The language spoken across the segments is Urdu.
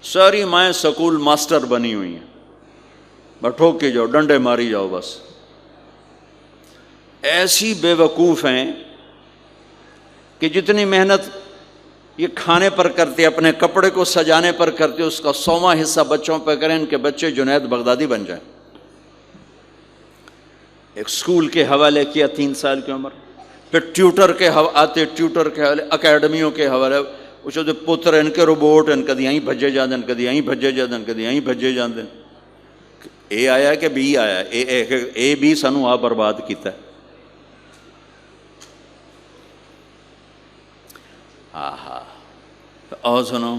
ساری مائیں سکول ماسٹر بنی ہوئی ہیں، بس ٹھوک کے جاؤ، ڈنڈے ماری جاؤ بس. ایسی بے وقوف ہیں کہ جتنی محنت یہ کھانے پر کرتے، اپنے کپڑے کو سجانے پر کرتے، اس کا 100واں حصہ بچوں پہ کریں، ان کے بچے جنید بغدادی بن جائیں. ایک سکول کے حوالے کیا 3 سال کی عمر، پھر ٹیوٹر کے آتے، ٹیوٹر کے حوالے، اکیڈمیوں کے حوالے، وہ جو پتر ان کے روبوٹ ان کدی یہیں بھجے جاندے، کدی یہیں بھجے جاندے، کدی یہیں بھجے جاندے. اے آیا کہ بی آیا، اے بی سانو آ برباد کیتا ہے. اور سنو،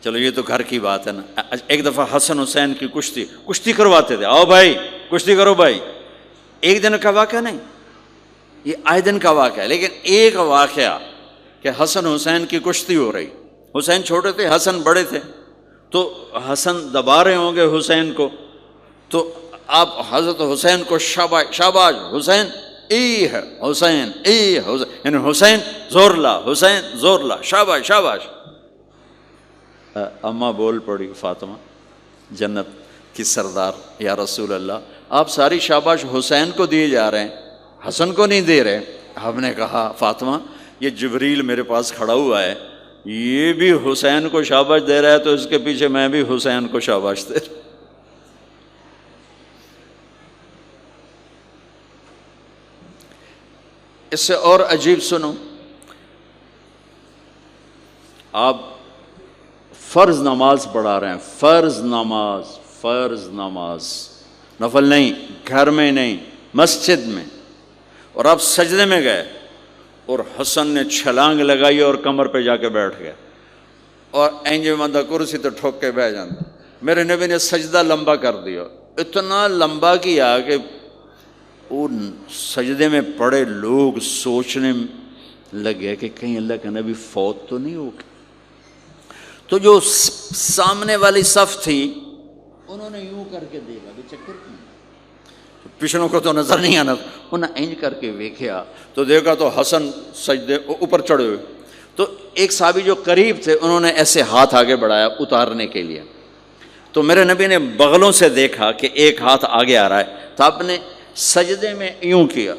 چلو یہ تو گھر کی بات ہے نا. ایک دفعہ حسن حسین کی کشتی کرواتے تھے، آؤ بھائی کشتی کرو بھائی. ایک دن کا واقعہ نہیں، یہ آئے دن کا واقعہ ہے. لیکن ایک واقعہ کہ حسن حسین کی کشتی ہو رہی، حسین چھوٹے تھے، حسن بڑے تھے، تو حسن دبا رہے ہوں گے حسین کو، تو آپ حضرت حسین کو شاباش شاباش حسین، ای ہے حسین، ای حسین، یعنی حسین زور لا، حسین زور لا، شاباش شاباش. اماں بول پڑی فاطمہ جنت کی سردار، یا رسول اللہ آپ ساری شاباش حسین کو دیے جا رہے ہیں، حسن کو نہیں دے رہے. آپ نے کہا فاطمہ یہ جبریل میرے پاس کھڑا ہوا ہے، یہ بھی حسین کو شاباش دے رہا ہے، تو اس کے پیچھے میں بھی حسین کو شاباش دے رہا. اس سے اور عجیب سنو، آپ فرض نماز پڑھا رہے ہیں، فرض نماز، نفل نہیں، گھر میں نہیں، مسجد میں، اور آپ سجدے میں گئے اور حسن نے چھلانگ لگائی اور کمر پہ جا کے بیٹھ گئے، اور اینجے مندہ کرسی تو ٹھوک کے بیٹھ جاتا. میرے نبی نے سجدہ لمبا کر دیا، اتنا لمبا کیا کہ ان سجدے میں پڑے لوگ سوچنے لگے کہ کہیں اللہ کا نبی فوت تو نہیں ہو گیا. تو جو سامنے والی صف تھی انہوں نے یوں کر کے دیکھا کہ چکر کیوں، پچھلوں کو تو نظر نہیں آنا، انہوں نے اینج کر کے دیکھا تو دیکھا تو حسن سجدے اوپر چڑھے ہوئے. تو ایک صحابی جو قریب تھے انہوں نے ایسے ہاتھ آگے بڑھایا اتارنے کے لیے، تو میرے نبی نے بغلوں سے دیکھا کہ ایک ہاتھ آگے آ رہا ہے، تو آپ نے سجدے میں یوں کیا،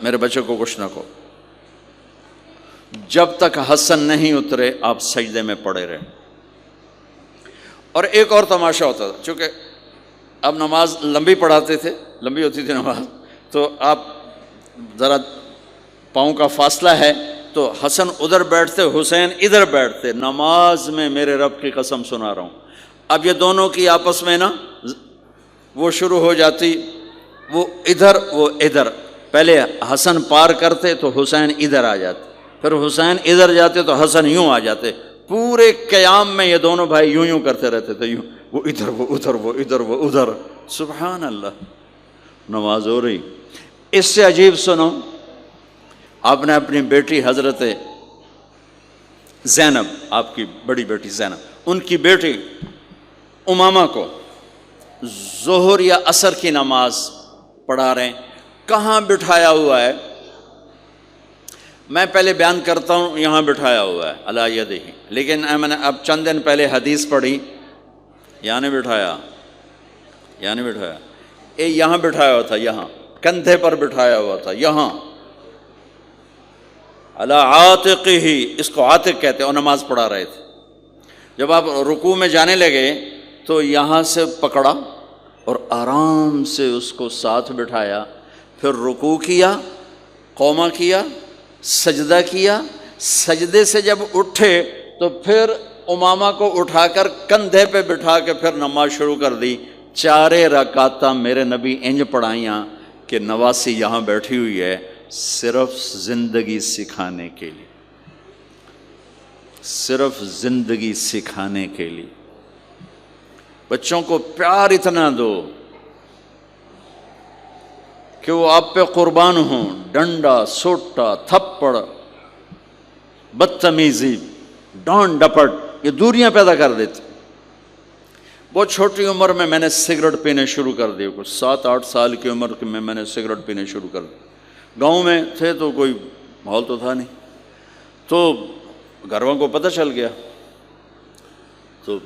میرے بچے کو کچھ نہ کہو. جب تک حسن نہیں اترے آپ سجدے میں پڑے رہے. اور ایک اور تماشا ہوتا تھا، چونکہ اب نماز لمبی پڑھاتے تھے، لمبی ہوتی تھی نماز، تو آپ ذرا پاؤں کا فاصلہ ہے تو حسن ادھر بیٹھتے، حسین ادھر بیٹھتے. نماز میں میرے رب کی قسم سنا رہا ہوں، اب یہ دونوں کی آپس میں نا وہ شروع ہو جاتی، وہ ادھر، پہلے حسن پار کرتے تو حسین ادھر آ جاتے، پھر حسین ادھر جاتے تو حسن یوں آ جاتے. پورے قیام میں یہ دونوں بھائی یوں کرتے رہتے تھے، یوں، وہ ادھر وہ ادھر، وہ ادھر وہ ادھر. سبحان اللہ، نماز ہو رہی. اس سے عجیب سنو، آپ نے اپنی بیٹی حضرت زینب، آپ کی بڑی بیٹی زینب، ان کی بیٹی امامہ کو ظہر یا عصر کی نماز پڑھا رہے ہیں. کہاں بٹھایا ہوا ہے؟ میں پہلے بیان کرتا ہوں، یہاں بٹھایا ہوا ہے علی یدہ، لیکن میں نے اب چند دن پہلے حدیث پڑھی، یہاں نہیں بٹھایا، یہاں بٹھایا ہوا تھا، یہاں کندھے پر بٹھایا ہوا تھا، یہاں علی عاتقہ، اس کو عاتق کہتے ہیں، اور نماز پڑھا رہے تھے. جب آپ رکوع میں جانے لگے تو یہاں سے پکڑا اور آرام سے اس کو ساتھ بٹھایا، پھر رکوع کیا، قومہ کیا، سجدہ کیا، سجدے سے جب اٹھے تو پھر امامہ کو اٹھا کر کندھے پہ بٹھا کے پھر نماز شروع کر دی. 4 رکعتاں میرے نبی انج پڑھائیاں کہ نواسی یہاں بیٹھی ہوئی ہے، صرف زندگی سکھانے کے لیے، صرف زندگی سکھانے کے لیے. بچوں کو پیار اتنا دو کہ وہ آپ پہ قربان ہوں. ڈنڈا، سوٹا، تھپڑ، بدتمیزی، ڈانٹ ڈپٹ، یہ دوریاں پیدا کر دیتی. بہت چھوٹی عمر میں نے سگریٹ پینے شروع کر دی، کچھ 7-8 سال کی عمر میں نے سگریٹ پینے شروع کر دی. گاؤں میں تھے تو کوئی ماحول تو تھا نہیں، تو گھر والوں کو پتہ چل گیا تو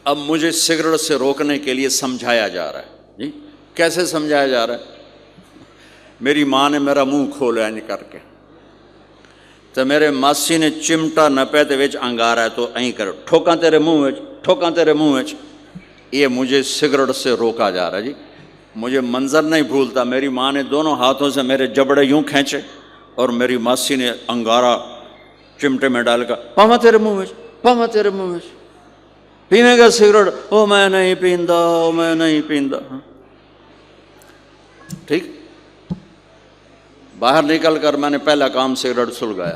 اب مجھے سگریٹ سے روکنے کے لیے سمجھایا جا رہا ہے. جی کیسے سمجھایا جا رہا ہے؟ میری ماں نے میرا منہ کھولا ہے کر کے، تو میرے ماسی نے چمٹا نپے تے وچ انگارا ہے تو این کر ٹھوکاں تیرے منہ وچ، ٹھوکاں تیرے منہ وچ. یہ مجھے سگریٹ سے روکا جا رہا ہے. جی مجھے منظر نہیں بھولتا، میری ماں نے دونوں ہاتھوں سے میرے جبڑے یوں کھینچے اور میری ماسی نے انگارا چمٹے میں ڈال کر پاما تیرے منہ وچ، پاما تیرے منہ وچ، پینے گا سگریٹ؟ او میں نہیں پیندا، او میں نہیں پیندا. ٹھیک، باہر نکل کر میں نے پہلا کام سگریٹ سلگایا،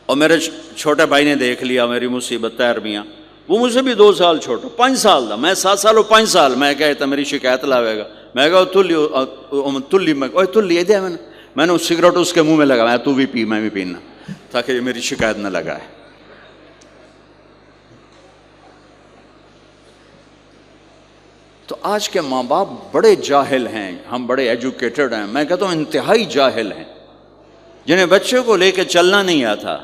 اور میرے چھوٹے بھائی نے دیکھ لیا میری مصیبت. تیر میاں وہ مجھ سے بھی 2 سال چھوٹا، 5 سال تھا، میں 7 سال اور 5 سال. میں کہتا میری شکایت لاوے گا. میں کہا تلی تلی دیا میں نے سگریٹ اس کے منہ میں لگایا، تو بھی پی میں بھی پینا، تاکہ یہ میری شکایت نہ لگائے. تو آج کے ماں باپ بڑے جاہل ہیں، ہم بڑے ایجوکیٹڈ ہیں، میں کہتا ہوں انتہائی جاہل ہیں، جنہیں بچے کو لے کے چلنا نہیں آتا،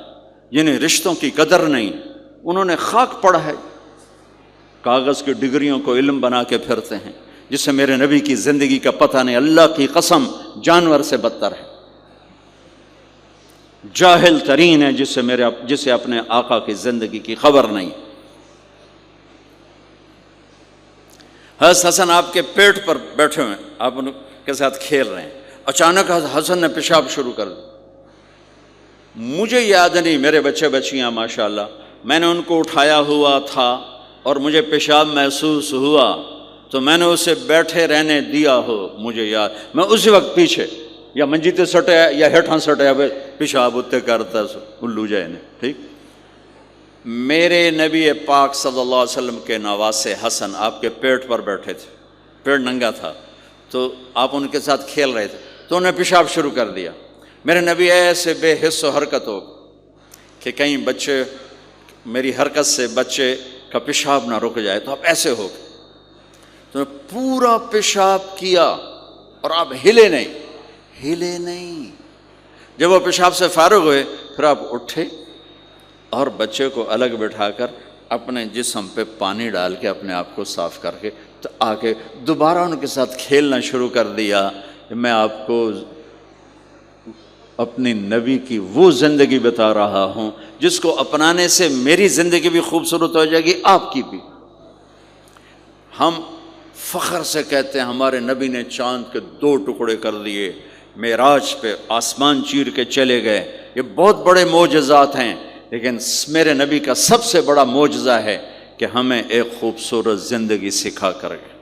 جنہیں رشتوں کی قدر نہیں. انہوں نے خاک پڑا ہے، کاغذ کی ڈگریوں کو علم بنا کے پھرتے ہیں، جس سے میرے نبی کی زندگی کا پتہ نہیں. اللہ کی قسم جانور سے بدتر ہے، جاہل ترین ہے جسے اپنے آقا کی زندگی کی خبر نہیں. حضرت حسن آپ کے پیٹ پر بیٹھے ہوئے، آپ ان کے ساتھ کھیل رہے ہیں. اچانک حسن نے پیشاب شروع کر دیا. مجھے یاد نہیں، میرے بچے بچیاں ماشاءاللہ، میں نے ان کو اٹھایا ہوا تھا اور مجھے پیشاب محسوس ہوا تو میں نے اسے بیٹھے رہنے دیا ہو. مجھے یاد، میں اسی وقت پیچھے یا منجیتے سٹے یا ہیٹھاں سٹے پیشاب اتنے کرتا الو جائے نے. ٹھیک، میرے نبی پاک صلی اللہ علیہ وسلم کے نواسے حسن آپ کے پیٹ پر بیٹھے تھے، پیٹ ننگا تھا، تو آپ ان کے ساتھ کھیل رہے تھے تو انہیں پیشاب شروع کر دیا. میرے نبی ایسے بے حس و حرکت ہو کہ کہیں بچے میری حرکت سے بچے کا پیشاب نہ رک جائے، تو آپ ایسے ہو گئے تو پورا پیشاب کیا اور آپ ہلے نہیں. جب وہ پیشاب سے فارغ ہوئے پھر آپ اٹھے اور بچے کو الگ بٹھا کر اپنے جسم پہ پانی ڈال کے اپنے آپ کو صاف کر کے تو آ کے دوبارہ ان کے ساتھ کھیلنا شروع کر دیا. میں آپ کو اپنی نبی کی وہ زندگی بتا رہا ہوں جس کو اپنانے سے میری زندگی بھی خوبصورت ہو جائے گی، آپ کی بھی. ہم فخر سے کہتے ہیں ہمارے نبی نے چاند کے 2 ٹکڑے کر دیے، معراج پہ آسمان چیر کے چلے گئے. یہ بہت بڑے معجزات ہیں، لیکن میرے نبی کا سب سے بڑا معجزہ ہے کہ ہمیں ایک خوبصورت زندگی سکھا کر گئے.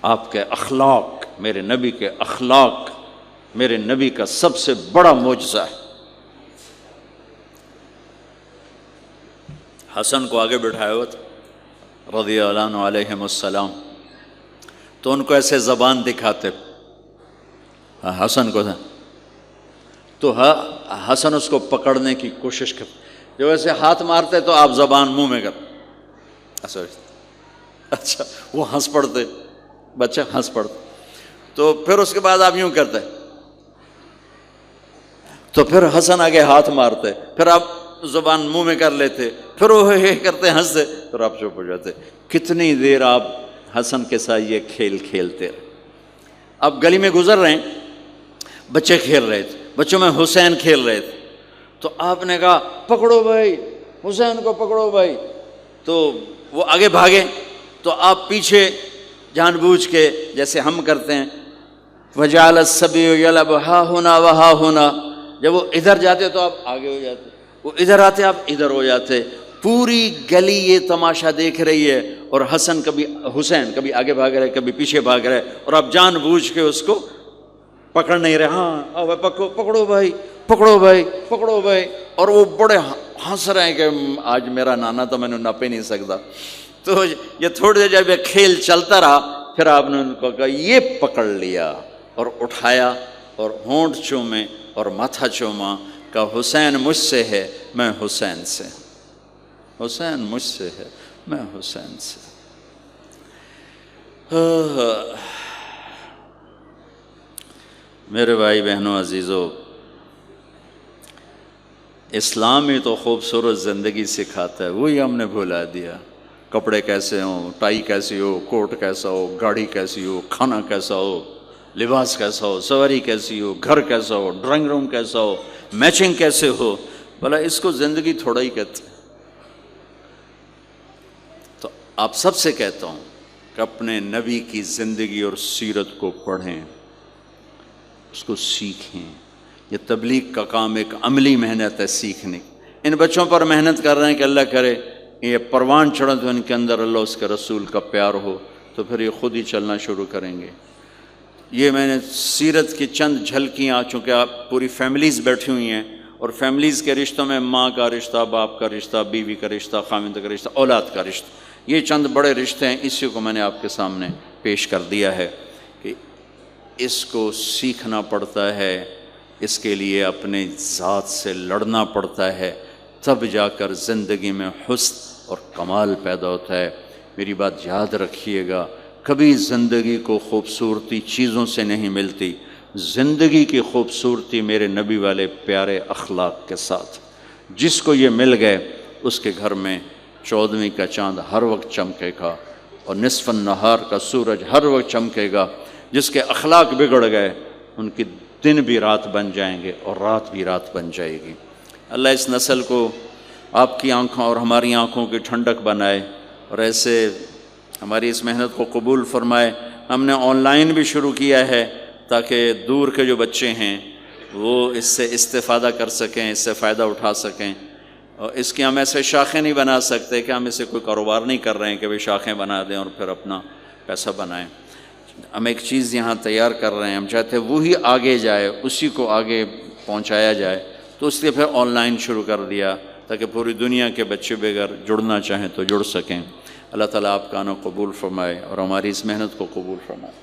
آپ کے اخلاق، میرے نبی کے اخلاق میرے نبی کا سب سے بڑا معجزہ ہے. حسن کو آگے بٹھایا ہوا تھا رضی اللہ عنہ علیہم السلام، تو ان کو ایسے زبان دکھاتے حسن کو تھا، تو حسن اس کو پکڑنے کی کوشش کرتے، جو ایسے ہاتھ مارتے تو آپ زبان منہ میں کر اچھا وہ ہنس پڑتے، بچہ ہنس پڑتا. تو پھر اس کے بعد آپ یوں کرتے تو پھر حسن آگے ہاتھ مارتے، پھر آپ زبان منہ میں کر لیتے، پھر وہ کرتے ہنستے، پھر آپ چپ ہو جاتے. کتنی دیر آپ حسن کے ساتھ یہ کھیل کھیلتے رہے. آپ گلی میں گزر رہے ہیں، بچے کھیل رہے تھے، بچوں میں حسین کھیل رہے تھے، تو آپ نے کہا پکڑو بھائی حسین کو، پکڑو بھائی. تو وہ آگے بھاگے تو آپ پیچھے جان بوجھ کے جیسے ہم کرتے ہیں وَجَعَلَ الصَّبِيُّ يَلْعَبُ هَا هُنَا وَهَا هُنَا، جب وہ ادھر جاتے تو آپ آگے ہو جاتے، وہ ادھر آتے آپ ادھر ہو جاتے. پوری گلی یہ تماشا دیکھ رہی ہے اور حسن حسین کبھی آگے بھاگ رہے کبھی پیچھے بھاگ رہے، اور آپ جان بوجھ کے اس کو پکڑ نہیں رہے. ہاں پکڑو بھائی پکڑو بھائی پکڑو بھائی. اور وہ بڑے ہنس رہے ہیں کہ آج میرا نانا تو میں نے نپ ہی نہیں سکتا. تو یہ تھوڑی دیر جب یہ کھیل چلتا رہا پھر آپ نے ان کو کہا یہ پکڑ لیا اور اٹھایا اور ہونٹ چومے اور ماتھا چوما، کہ حسین مجھ سے ہے میں حسین سے، حسین مجھ سے ہے میں حسین سے. میرے بھائی بہنوں عزیزو، اسلام ہی تو خوبصورت زندگی سکھاتا ہے، وہی ہم نے بھلا دیا۔ کپڑے کیسے ہوں، ٹائی کیسی ہو، کوٹ کیسا ہو، گاڑی کیسی ہو، کھانا کیسا ہو، لباس کیسا ہو، سواری کیسی ہو، گھر کیسا ہو، ڈرائنگ روم کیسا ہو، میچنگ کیسے ہو، بھلا اس کو زندگی تھوڑا ہی کہتے ہیں۔ تو آپ سب سے کہتا ہوں کہ اپنے نبی کی زندگی اور سیرت کو پڑھیں، اس کو سیکھیں۔ یہ تبلیغ کا کام ایک عملی محنت ہے سیکھنے کی۔ ان بچوں پر محنت کر رہے ہیں کہ اللہ کرے یہ پروان چڑھے تو ان کے اندر اللہ اس کے رسول کا پیار ہو، تو پھر یہ خود ہی چلنا شروع کریں گے۔ یہ میں نے سیرت کی چند جھلکیاں، چونکہ آپ پوری فیملیز بیٹھی ہوئی ہیں، اور فیملیز کے رشتوں میں ماں کا رشتہ، باپ کا رشتہ، بیوی کا رشتہ، خاوند کا رشتہ، اولاد کا رشتہ، یہ چند بڑے رشتے ہیں، اسی کو میں نے آپ کے سامنے پیش کر دیا ہے کہ اس کو سیکھنا پڑتا ہے، اس کے لیے اپنے ذات سے لڑنا پڑتا ہے، تب جا کر زندگی میں حسن اور کمال پیدا ہوتا ہے۔ میری بات یاد رکھیے گا، کبھی زندگی کو خوبصورتی چیزوں سے نہیں ملتی، زندگی کی خوبصورتی میرے نبی والے پیارے اخلاق کے ساتھ۔ جس کو یہ مل گئے اس کے گھر میں 14ویں کا چاند ہر وقت چمکے گا، اور نصف النہار کا سورج ہر وقت چمکے گا۔ جس کے اخلاق بگڑ گئے ان کی دن بھی رات بن جائیں گے اور رات بھی رات بن جائے گی۔ اللہ اس نسل کو آپ کی آنکھوں اور ہماری آنکھوں کی ٹھنڈک بنائے، اور ایسے ہماری اس محنت کو قبول فرمائے۔ ہم نے آن لائن بھی شروع کیا ہے تاکہ دور کے جو بچے ہیں وہ اس سے استفادہ کر سکیں، اس سے فائدہ اٹھا سکیں۔ اور اس کی ہم ایسے شاخیں نہیں بنا سکتے کہ ہم اسے کوئی کاروبار نہیں کر رہے ہیں کہ وہ شاخیں بنا دیں اور پھر اپنا پیسہ بنائیں۔ ہم ایک چیز یہاں تیار کر رہے ہیں، ہم چاہتے ہیں وہی آگے جائے، اسی کو آگے پہنچایا جائے، تو اس لیے پھر آن لائن شروع کر دیا تاکہ پوری دنیا کے بچے بھی اگر جڑنا چاہیں تو جڑ سکیں۔ اللہ تعالیٰ آپ کا آنا قبول فرمائے اور ہماری اس محنت کو قبول فرمائے۔